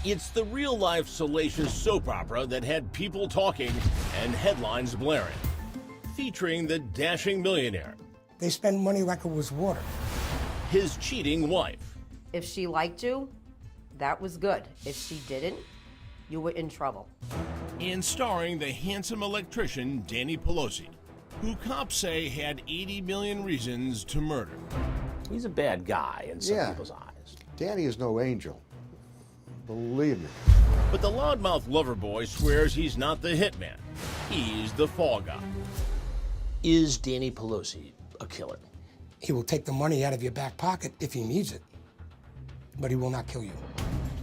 It's the real-life salacious soap opera that had people talking and headlines blaring, featuring the dashing millionaire, They spend money like it was water. his cheating wife, If she liked you, that was good. If she didn't, you were in trouble. and starring the handsome electrician Danny Pelosi, who cops say had 80 million reasons to murder. He's a bad guy in some people's eyes. Danny is no angel. Believe me. But the loudmouth loverboy swears he's not the hitman. He's the fall guy. Is Danny Pelosi a killer? He will take the money out of your back pocket if he needs it, but he will not kill you.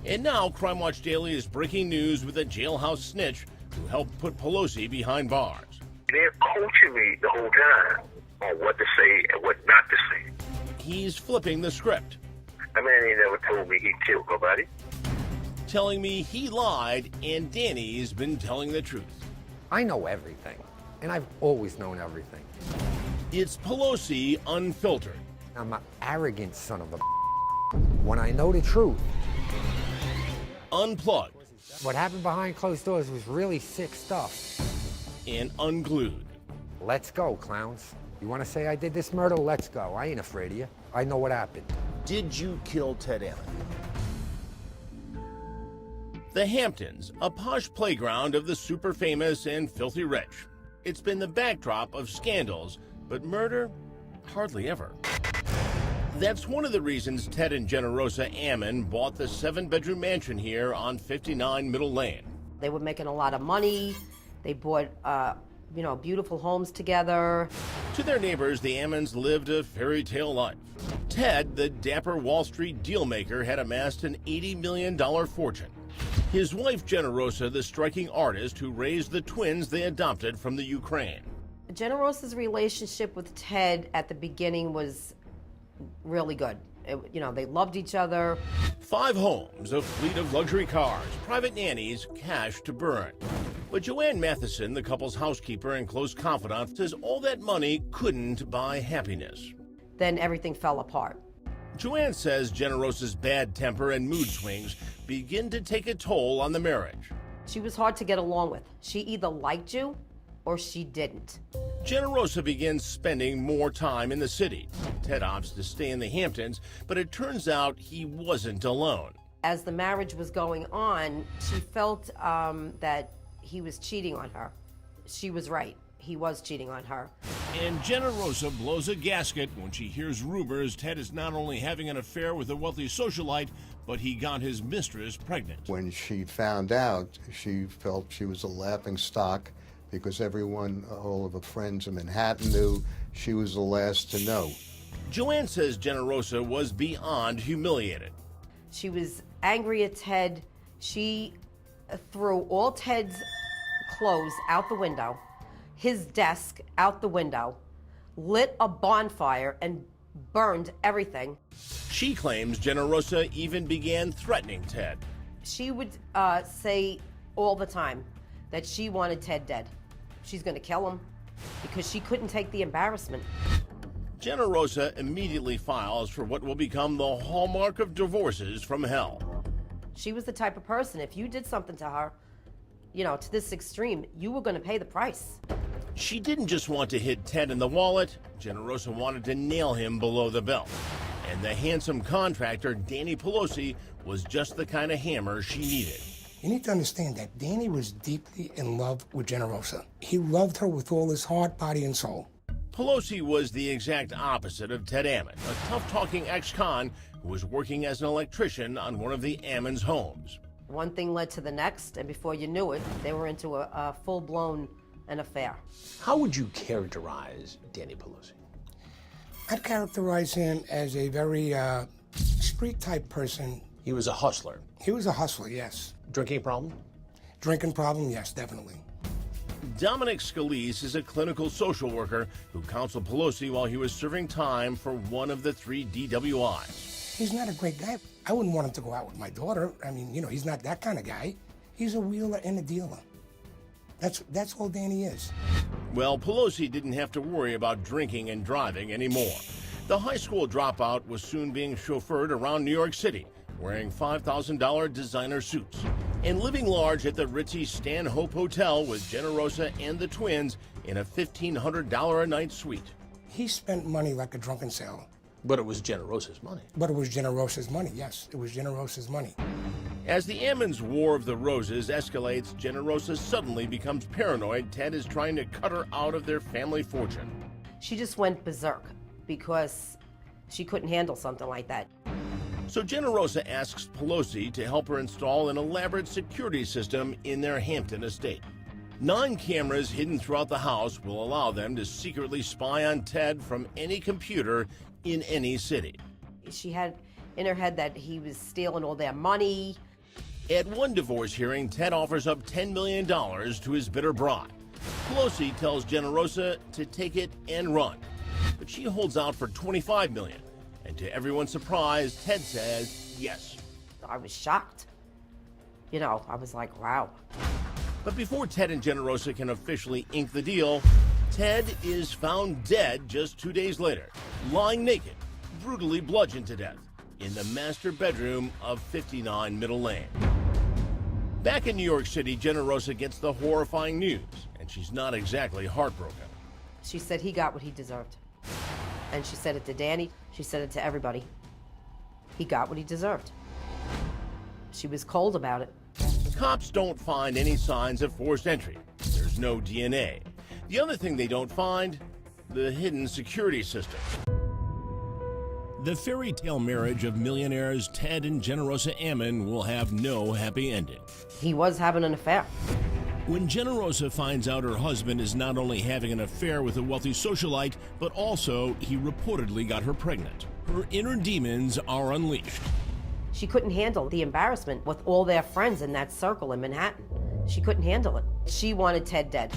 And now Crime Watch Daily is breaking news with a jailhouse snitch who helped put Pelosi behind bars. They're coaching me the whole time on what to say and what not to say. He's flipping the script, The man ain't never told me he killed nobody. telling me he lied and Danny's been telling the truth. I know everything, and I've always known everything. It's Pelosi unfiltered. I'm an arrogant son of a when I know the truth. Unplugged What happened behind closed doors was really sick stuff. and unglued. Let's go, clowns. You want to say I did this murder? Let's go. I ain't afraid of you. I know what happened. Did you kill Ted Ammon? The Hamptons, a posh playground of the super famous and filthy rich. It's been the backdrop of scandals, but murder, hardly ever. That's one of the reasons Ted and Generosa Ammon bought the 7-bedroom mansion here on 59 Middle Lane. They were making a lot of money. They bought, beautiful homes together. To their neighbors, the Ammons lived a fairy tale life. Ted, the dapper Wall Street dealmaker, had amassed an $80 million fortune. His wife, Generosa, the striking artist who raised the twins they adopted from the Ukraine. Generosa's relationship with Ted at the beginning was really good. They loved each other. 5 homes, a fleet of luxury cars, private nannies, cash to burn. But Joanne Matheson, the couple's housekeeper and close confidant, says all that money couldn't buy happiness. Then everything fell apart. Joanne says Generosa's bad temper and mood swings begin to take a toll on the marriage. She was hard to get along with. She either liked you or she didn't. Generosa begins spending more time in the city. Ted opts to stay in the Hamptons, but it turns out he wasn't alone. As the marriage was going on, she felt that he was cheating on her. She was right. He was cheating on her. And Generosa blows a gasket when she hears rumors Ted is not only having an affair with a wealthy socialite, but he got his mistress pregnant. When she found out, she felt she was a laughing stock because everyone, all of her friends in Manhattan knew she was the last to know. Joanne says Generosa was beyond humiliated. She was angry at Ted. She threw all Ted's clothes out the window, his desk out the window, lit a bonfire, and burned everything. She claims Generosa even began threatening Ted. She would say all the time that she wanted Ted dead. She's going to kill him because she couldn't take the embarrassment. Generosa immediately files for what will become the hallmark of divorces from hell. She was the type of person, if you did something to her, to this extreme, you were going to pay the price. She didn't just want to hit Ted in the wallet. Generosa wanted to nail him below the belt. And the handsome contractor, Danny Pelosi, was just the kind of hammer she needed. You need to understand that Danny was deeply in love with Generosa. He loved her with all his heart, body, and soul. Pelosi was the exact opposite of Ted Ammon, a tough-talking ex-con who was working as an electrician on one of the Ammon's homes. One thing led to the next, and before you knew it, they were into a full-blown affair. How would you characterize Danny Pelosi? I'd characterize him as a very street-type person. He was a hustler. He was a hustler, yes. Drinking problem? Drinking problem, yes, definitely. Dominic Scalise is a clinical social worker who counseled Pelosi while he was serving time for one of the 3 DWIs. He's not a great guy. I wouldn't want him to go out with my daughter. I mean, he's not that kind of guy. He's a wheeler and a dealer. That's all Danny is. Well, Pelosi didn't have to worry about drinking and driving anymore. The high school dropout was soon being chauffeured around New York City, wearing $5,000 designer suits, and living large at the ritzy Stanhope Hotel with Generosa and the twins in a $1,500 a night suite. He spent money like a drunken sailor. But it was Generosa's money. But it was Generosa's money, yes. It was Generosa's money. As the Ammons' War of the Roses escalates, Generosa suddenly becomes paranoid Ted is trying to cut her out of their family fortune. She just went berserk because she couldn't handle something like that. So Generosa asks Pelosi to help her install an elaborate security system in their Hampton estate. 9 cameras hidden throughout the house will allow them to secretly spy on Ted from any computer in any city. She had in her head that he was stealing all their money. At one divorce hearing, Ted offers up $10 million to his bitter bride. Pelosi tells Generosa to take it and run, but she holds out for $25 million. And to everyone's surprise, Ted says yes. I was shocked. You know, I was like, wow. But before Ted and Generosa can officially ink the deal, Ted is found dead just 2 days later, lying naked, brutally bludgeoned to death, in the master bedroom of 59 Middle Lane. Back in New York City, Generosa gets the horrifying news, and she's not exactly heartbroken. She said he got what he deserved. And she said it to Danny. She said it to everybody. He got what he deserved. She was cold about it. Cops don't find any signs of forced entry. There's no DNA. The other thing they don't find, the hidden security system. The fairy tale marriage of millionaires Ted and Generosa Ammon will have no happy ending. He was having an affair. When Generosa finds out her husband is not only having an affair with a wealthy socialite, but also he reportedly got her pregnant, her inner demons are unleashed. She couldn't handle the embarrassment with all their friends in that circle in Manhattan. She couldn't handle it. She wanted Ted dead.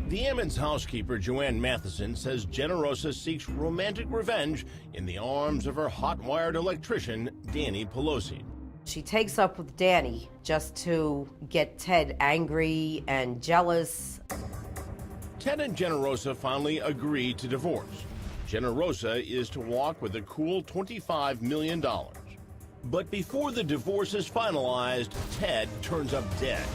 The Ammons' housekeeper, Joanne Matheson, says Generosa seeks romantic revenge in the arms of her hot-wired electrician, Danny Pelosi. She takes up with Danny just to get Ted angry and jealous. Ted and Generosa finally agree to divorce. Generosa is to walk with a cool $25 million. But before the divorce is finalized, Ted turns up dead.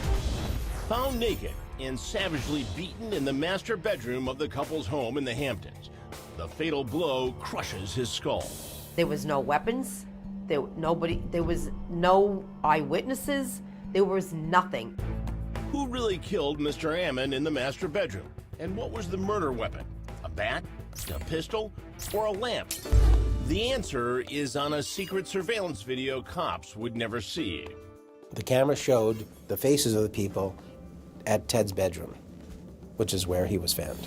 Found naked and savagely beaten in the master bedroom of the couple's home in the Hamptons. The fatal blow crushes his skull. There was no weapons. There was no eyewitnesses. There was nothing. Who really killed Mr. Ammon in the master bedroom? And what was the murder weapon? A bat? A pistol? Or a lamp? The answer is on a secret surveillance video cops would never see. The camera showed the faces of the people at Ted's bedroom, which is where he was found.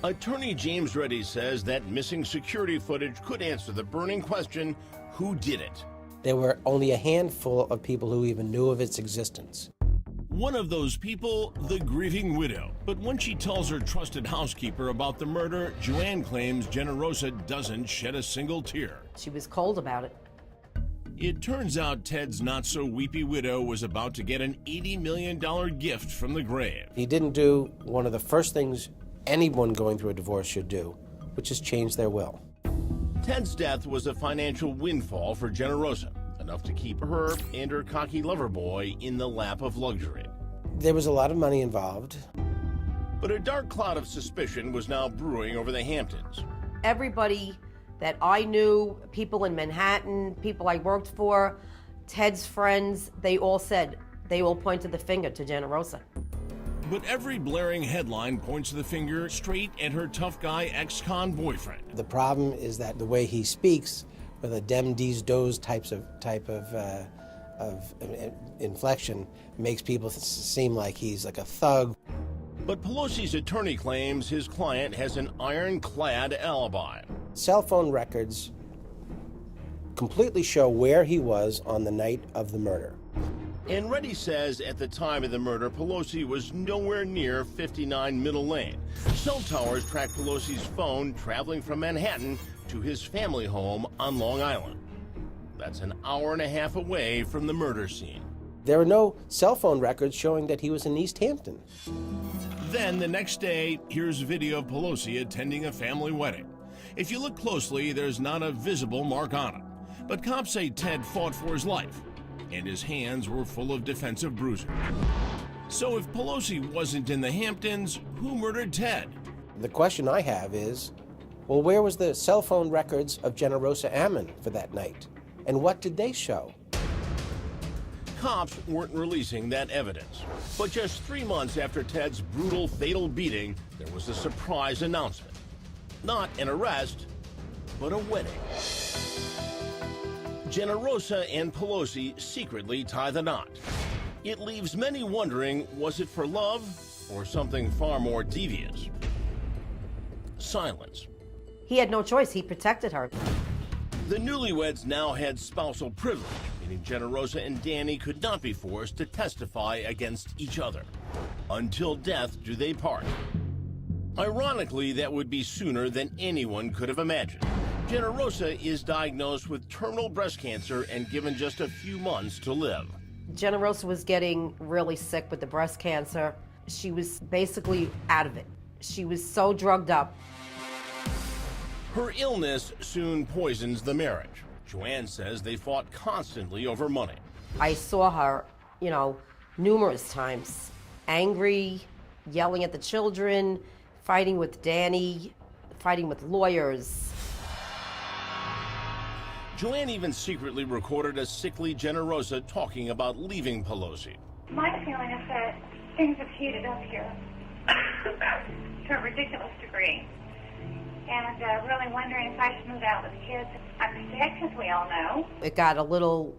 Attorney James Reddy says that missing security footage could answer the burning question, who did it? There were only a handful of people who even knew of its existence. One of those people, the grieving widow. But when she tells her trusted housekeeper about the murder, Joanne claims Generosa doesn't shed a single tear. She was cold about it. It turns out Ted's not-so-weepy widow was about to get an $80 million gift from the grave. He didn't do one of the first things anyone going through a divorce should do, which is change their will. Ted's death was a financial windfall for Generosa, enough to keep her and her cocky lover boy in the lap of luxury. There was a lot of money involved. But a dark cloud of suspicion was now brewing over the Hamptons. Everybody that I knew, people in Manhattan, people I worked for, Ted's friends, they all pointed the finger to Generosa. But every blaring headline points the finger straight at her tough guy ex-con boyfriend. The problem is that the way he speaks, with a dem, dees, does type of inflection, makes people seem like he's like a thug. But Pelosi's attorney claims his client has an ironclad alibi. Cell phone records completely show where he was on the night of the murder. And Reddy says at the time of the murder, Pelosi was nowhere near 59 Middle Lane. Cell towers track Pelosi's phone traveling from Manhattan to his family home on Long Island. That's an hour and a half away from the murder scene. There are no cell phone records showing that he was in East Hampton. Then the next day, here's video of Pelosi attending a family wedding. If you look closely, there's not a visible mark on it. But cops say Ted fought for his life, and his hands were full of defensive bruises. So if Pelosi wasn't in the Hamptons, who murdered Ted? The question I have is, well, where was the cell phone records of Generosa Ammon for that night? And what did they show? Cops weren't releasing that evidence. But just 3 months after Ted's brutal, fatal beating, there was a surprise announcement. Not an arrest, but a wedding. Generosa and Pelosi secretly tie the knot. It leaves many wondering, was it for love or something far more devious? Silence. He had no choice. He protected her. The newlyweds now had spousal privilege, meaning Generosa and Danny could not be forced to testify against each other. Until death do they part. Ironically, that would be sooner than anyone could have imagined. Generosa is diagnosed with terminal breast cancer and given just a few months to live. Generosa was getting really sick with the breast cancer. She was basically out of it. She was so drugged up. Her illness soon poisons the marriage. Joanne says they fought constantly over money. I saw her, numerous times. Angry, yelling at the children, fighting with Danny, fighting with lawyers. Joanne even secretly recorded a sickly Generosa talking about leaving Pelosi. My feeling is that things have heated up here to a ridiculous degree. And really wondering if I should move out with the kids. I'm sick, as we all know. It got a little,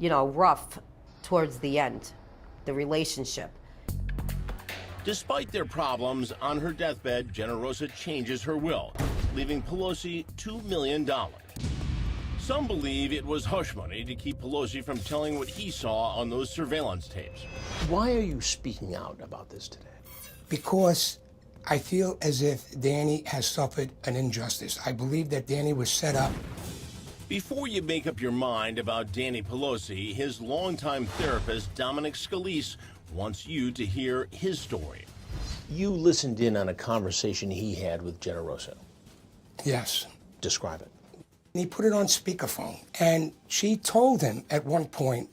rough towards the end, the relationship. Despite their problems, on her deathbed, Generosa changes her will, leaving Pelosi $2 million. Some believe it was hush money to keep Pelosi from telling what he saw on those surveillance tapes. Why are you speaking out about this today? Because I feel as if Danny has suffered an injustice. I believe that Danny was set up. Before you make up your mind about Danny Pelosi, his longtime therapist, Dominic Scalise, wants you to hear his story. You listened in on a conversation he had with Generosa. Yes. Describe it. He put it on speakerphone, and she told him at one point,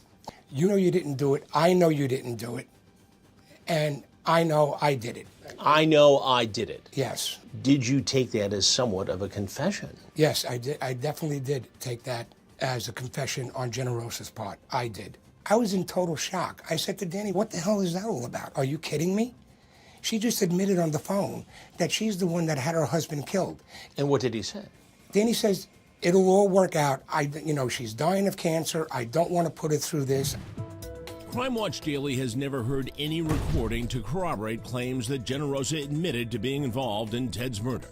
you know you didn't do it, I know you didn't do it, and I know I did it. I know I did it. Yes. Did you take that as somewhat of a confession? Yes, I did. I definitely did take that as a confession on Generosa's part. I did. I was in total shock. I said to Danny, what the hell is that all about? Are you kidding me? She just admitted on the phone that she's the one that had her husband killed. And what did he say? Danny says, it'll all work out. She's dying of cancer. I don't want to put her through this. Crime Watch Daily has never heard any recording to corroborate claims that Generosa admitted to being involved in Ted's murder.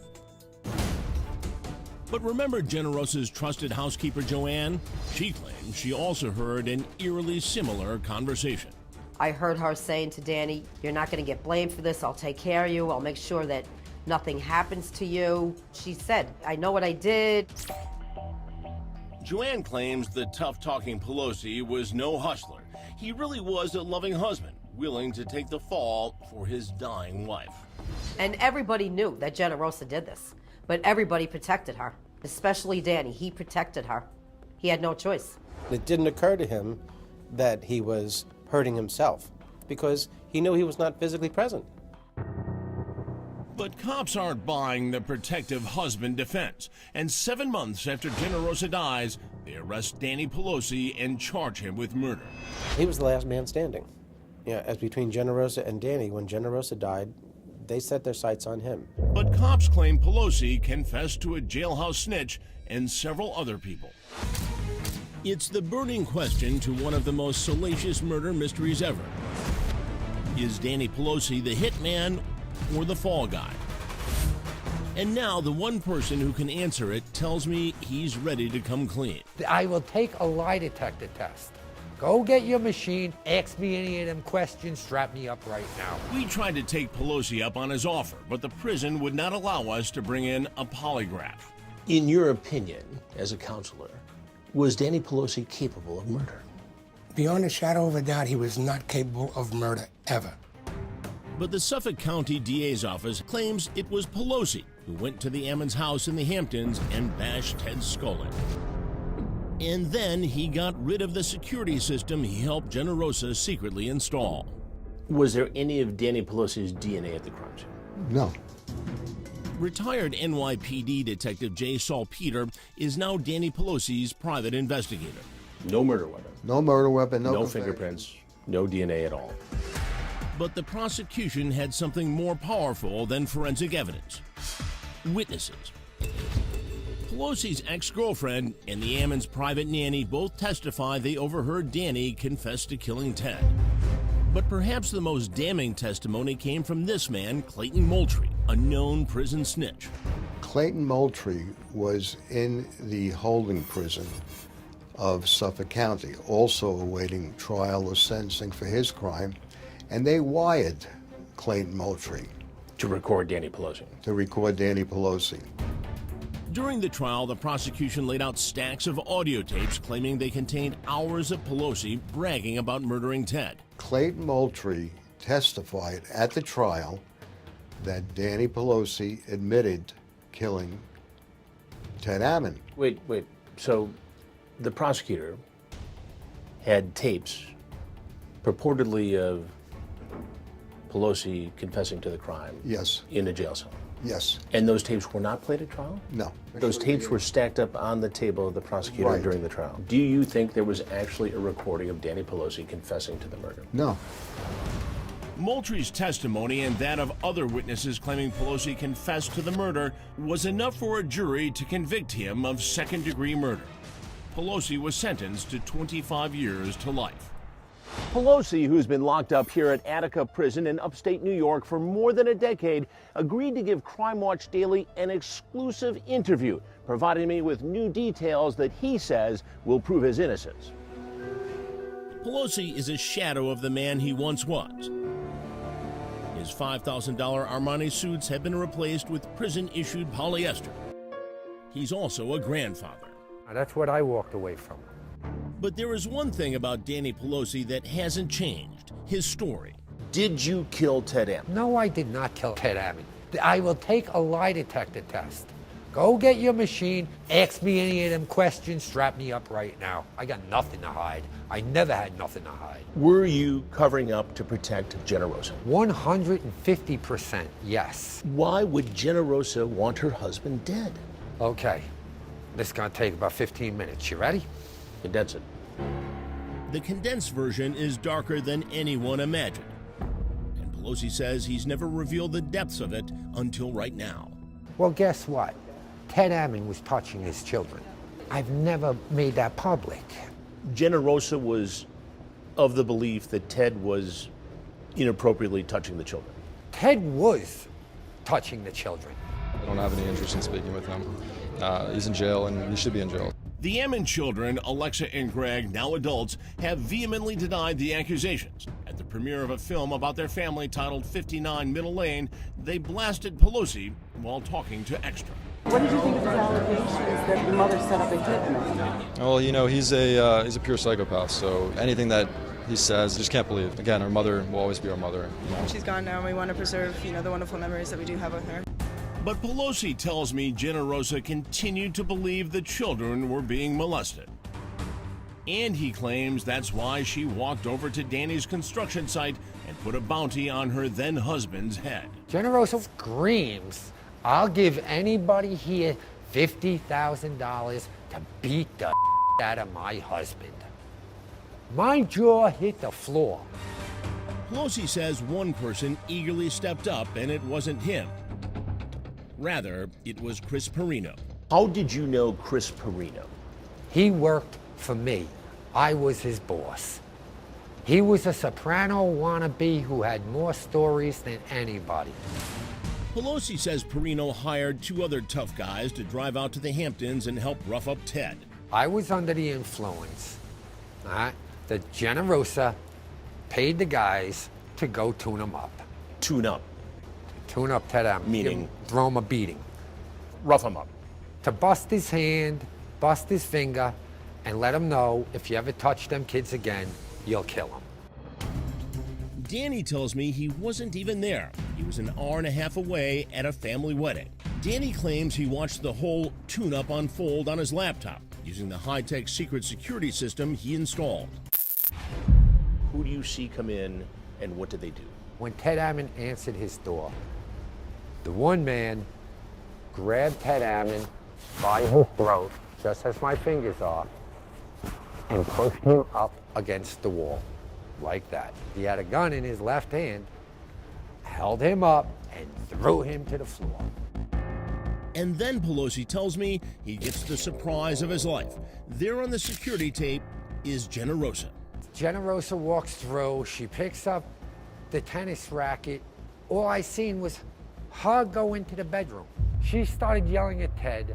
But remember Generosa's trusted housekeeper, Joanne? She claims she also heard an eerily similar conversation. I heard her saying to Danny, you're not going to get blamed for this. I'll take care of you. I'll make sure that nothing happens to you. She said, I know what I did. Joanne claims the tough-talking Pelosi was no hustler. He really was a loving husband, willing to take the fall for his dying wife. And everybody knew that Generosa did this, but everybody protected her, especially Danny. He protected her. He had no choice. It didn't occur to him that he was hurting himself because he knew he was not physically present. But cops aren't buying the protective husband defense. And 7 months after Generosa dies, they arrest Danny Pelosi and charge him with murder. He was the last man standing. As between Generosa and Danny, when Generosa died, they set their sights on him. But cops claim Pelosi confessed to a jailhouse snitch and several other people. It's the burning question to one of the most salacious murder mysteries ever. Is Danny Pelosi the hitman or the fall guy? And now the one person who can answer it tells me he's ready to come clean. I will take a lie detector test. Go get your machine, ask me any of them questions, strap me up right now. We tried to take Pelosi up on his offer, but the prison would not allow us to bring in a polygraph. In your opinion, as a counselor, was Danny Pelosi capable of murder? Beyond a shadow of a doubt, he was not capable of murder, ever. But the Suffolk County DA's office claims it was Pelosi who went to the Ammon's house in the Hamptons and bashed Ted's skull in. And then he got rid of the security system he helped Generosa secretly install. Was there any of Danny Pelosi's DNA at the crime scene? No. Retired NYPD Detective J. Salpeter is now Danny Pelosi's private investigator. No murder weapon. No murder weapon, no confession. Fingerprints, no DNA at all. But the prosecution had something more powerful than forensic evidence. Witnesses. Pelosi's ex-girlfriend and the Ammon's private nanny both testify they overheard Danny confess to killing Ted. But perhaps the most damning testimony came from this man, Clayton Moultrie, a known prison snitch. Clayton Moultrie was in the holding prison of Suffolk County, also awaiting trial or sentencing for his crime, and they wired Clayton Moultrie To record Danny Pelosi. During the trial, the prosecution laid out stacks of audio tapes claiming they contained hours of Pelosi bragging about murdering Ted. Clayton Moultrie testified at the trial that Danny Pelosi admitted killing Ted Ammon. Wait. So the prosecutor had tapes purportedly of Pelosi confessing to the crime. Yes. In a jail cell. Yes. And those tapes were not played at trial? No. Those tapes were stacked up on the table of the prosecutor Right. during the trial. Do you think there was actually a recording of Danny Pelosi confessing to the murder? No. Moultrie's testimony and that of other witnesses claiming Pelosi confessed to the murder was enough for a jury to convict him of second-degree murder. Pelosi was sentenced to 25 years to life. Pelosi, who's been locked up here at Attica Prison in upstate New York for more than a decade, agreed to give Crime Watch Daily an exclusive interview, providing me with new details that he says will prove his innocence. Pelosi is a shadow of the man he once was. His $5,000 Armani suits have been replaced with prison-issued polyester. He's also a grandfather. That's what I walked away from. But there is one thing about Danny Pelosi that hasn't changed: his story. Did you kill Ted Ammon? No, I did not kill Ted Ammon. I will take a lie detector test. Go get your machine, ask me any of them questions, strap me up right now. I got nothing to hide. I never had nothing to hide. Were you covering up to protect Generosa? 150% yes. Why would Generosa want her husband dead? Okay, this is gonna take about 15 minutes. You ready? Condense it. The condensed version is darker than anyone imagined. And Pelosi says he's never revealed the depths of it until right now. Well, guess what? Ted Ammon was touching his children. I've never made that public. Generosa was of the belief that Ted was inappropriately touching the children. Ted was touching the children. I don't have any interest in speaking with him. He's in jail, and he should be in jail. The Ammon children, Alexa and Greg, now adults, have vehemently denied the accusations. At the premiere of a film about their family titled 59 Middle Lane, they blasted Pelosi while talking to Extra. What did you think of his allegations that the mother set up a hitman? Well, you know, he's a pure psychopath, so anything that he says, just can't believe. Again, our mother will always be our mother. You know? She's gone now, and we want to preserve, the wonderful memories that we do have with her. But Pelosi tells me Generosa continued to believe the children were being molested. And he claims that's why she walked over to Danny's construction site and put a bounty on her then-husband's head. Generosa screams, I'll give anybody here $50,000 to beat the out of my husband. My jaw hit the floor. Pelosi says one person eagerly stepped up, and it wasn't him. Rather, it was Chris Perino. How did you know Chris Perino? He worked for me. I was his boss. He was a soprano wannabe who had more stories than anybody. Pelosi says Perino hired two other tough guys to drive out to the Hamptons and help rough up Ted. I was under the influence. The Generosa paid the guys to go tune him up. Tune up? Tune up Ted Ammon. Meaning? Throw him a beating. Rough him up. To bust his hand, bust his finger, and let him know if you ever touch them kids again, you'll kill him. Danny tells me he wasn't even there. He was an hour and a half away at a family wedding. Danny claims he watched the whole tune-up unfold on his laptop. using the high-tech secret security system he installed. Who do you see come in, and what did they do? When Ted Ammon answered his door, the one man grabbed Ted Ammon by his throat, just as my fingers are, and pushed him up against the wall, like that. He had a gun in his left hand, held him up, and threw him to the floor. And then Pelosi tells me he gets the surprise of his life. There on the security tape is Generosa. Generosa walks through, she picks up the tennis racket. All I seen was her go into the bedroom. She started yelling at Ted,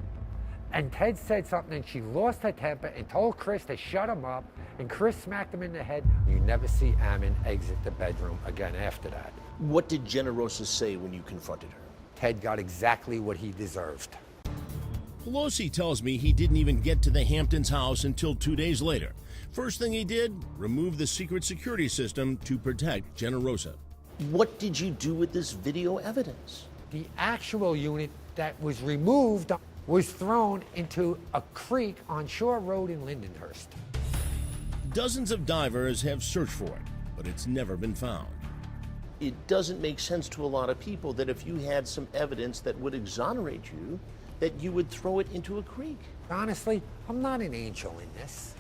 and Ted said something, and she lost her temper and told Chris to shut him up, and Chris smacked him in the head. You never see Ammon exit the bedroom again after that. What did Generosa say when you confronted her? Ted got exactly what he deserved. Pelosi tells me he didn't even get to the Hamptons house until 2 days later. First thing he did, remove the secret security system to protect Generosa. What did you do with this video evidence? The actual unit that was removed was thrown into a creek on Shore Road in Lindenhurst. Dozens of divers have searched for it, but it's never been found. It doesn't make sense to a lot of people that if you had some evidence that would exonerate you, that you would throw it into a creek. Honestly, I'm not an angel in this.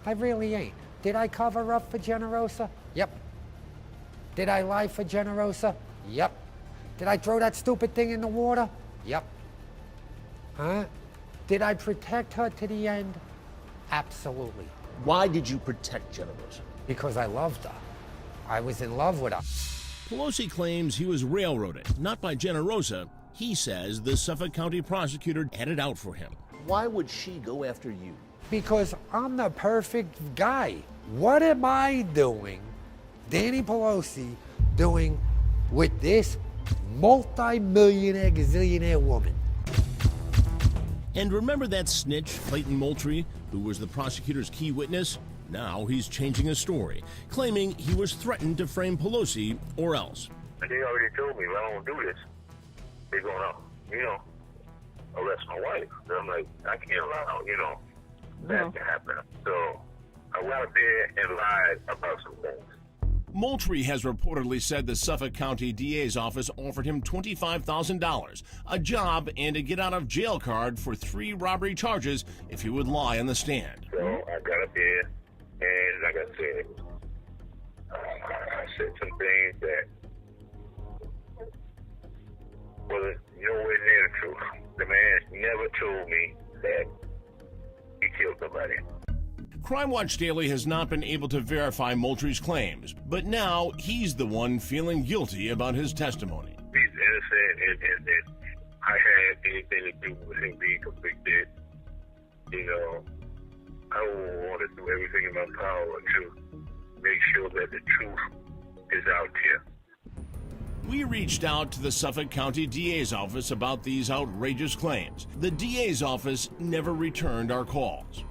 I really ain't. Did I cover up for Generosa? Yep. Did I lie for Generosa? Yep. Did I throw that stupid thing in the water? Yep. Huh? Did I protect her to the end? Absolutely. Why did you protect Generosa? Because I loved her. I was in love with her. Pelosi claims he was railroaded, not by Generosa. He says the Suffolk County prosecutor had it out for him. Why would she go after you? Because I'm the perfect guy. What am I doing, Danny Pelosi, doing with this multi-millionaire, gazillionaire woman? And remember that snitch, Clayton Moultrie, who was the prosecutor's key witness? Now he's changing his story, claiming he was threatened to frame Pelosi or else. And they already told me, if I don't do this, they're going to, arrest my wife. And I'm like, I can't allow, that to happen. So I went out there and lied about some things. Moultrie has reportedly said the Suffolk County DA's office offered him $25,000, a job, and a get-out-of-jail card for 3 robbery charges if he would lie on the stand. So I got up there, and like I said, I said some things that wasn't nowhere near the truth. The man never told me that he killed somebody. Crime Watch Daily has not been able to verify Moultrie's claims, but now he's the one feeling guilty about his testimony. He's innocent, and I had anything to do with him being convicted. I want to do everything in my power to make sure that the truth is out here. We reached out to the Suffolk County DA's office about these outrageous claims. The DA's office never returned our calls.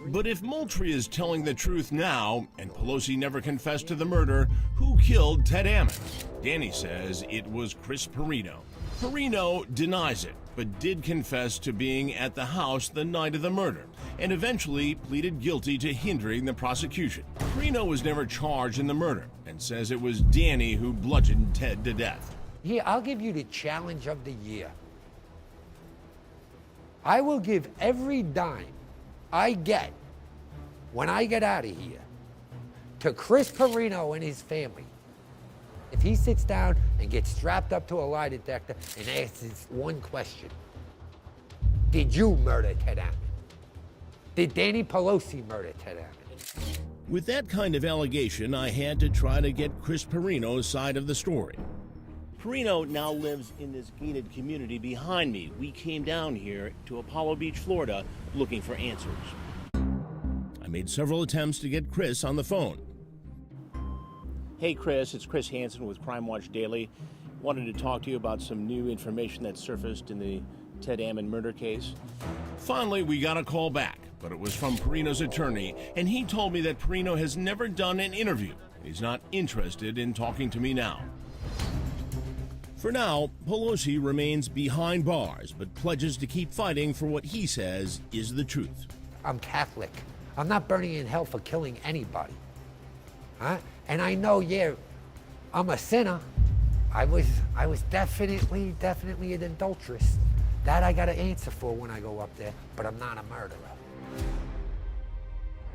But if Moultrie is telling the truth now, and Pelosi never confessed to the murder, who killed Ted Ammon? Danny says it was Chris Perino. Perino denies it, but did confess to being at the house the night of the murder, and eventually pleaded guilty to hindering the prosecution. Perino was never charged in the murder, and says it was Danny who bludgeoned Ted to death. Here, I'll give you the challenge of the year. I will give every dime I get when I get out of here to Chris Perino and his family. If he sits down and gets strapped up to a lie detector and asks one question: did you murder Ted Ammon? Did Danny Pelosi murder Ted Ammon? With that kind of allegation, I had to try to get Chris Perino's side of the story. Perino now lives in this gated community behind me. We came down here to Apollo Beach, Florida, looking for answers. I made several attempts to get Chris on the phone. Hey Chris, it's Chris Hansen with Crime Watch Daily. Wanted to talk to you about some new information that surfaced in the Ted Ammon murder case. Finally, we got a call back, but it was from Perino's attorney, and he told me that Perino has never done an interview. He's not interested in talking to me now. For now, Pelosi remains behind bars, but pledges to keep fighting for what he says is the truth. I'm Catholic. I'm not burning in hell for killing anybody. Huh? And I know, yeah, I'm a sinner. I was definitely an adulteress. That I got to answer for when I go up there, but I'm not a murderer.